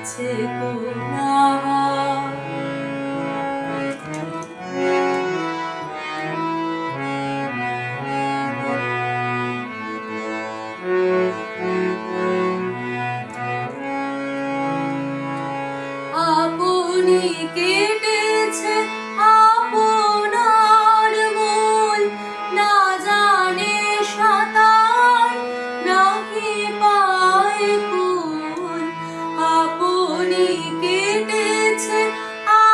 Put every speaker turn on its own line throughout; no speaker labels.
মিছে কোলাহল। আপনি কেটেছে আপনার মূল, না জানে সাঁতার নাহি পায় কুল। আপনি কেটেছে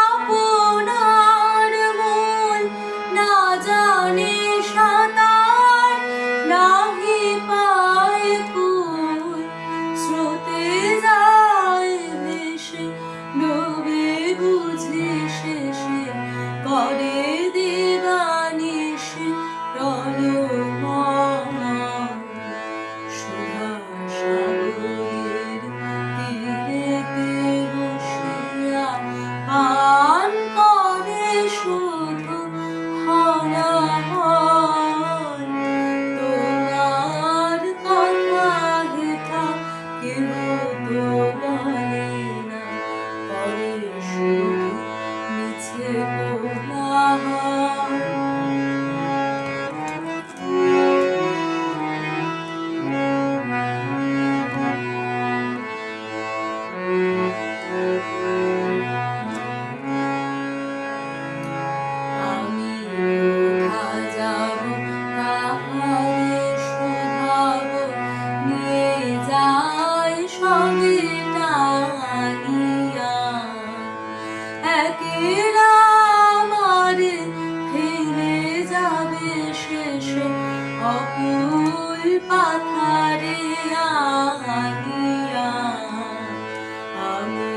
আপনার মূল, না জানে সাঁতার নাহি পায় কুল। স্রোতে যায় ভেসে ডোবে বুঝি শেষে, করে দিবানিশি রণময়। সুধা সাগরের তীরেতে বসিয়া পান করে শুধু হনাহর। তোমার কথা হেথা কেহ তো বলে না, করে শুধু মিছে কোলাহল। আমি কোথা যাব, কাহারে শোধাব, নিয়ে যায় সবে টানিয়া। একেলা আমারে ফেলে যাবে শেষে অকুল পাথারে আনিয়া। আমি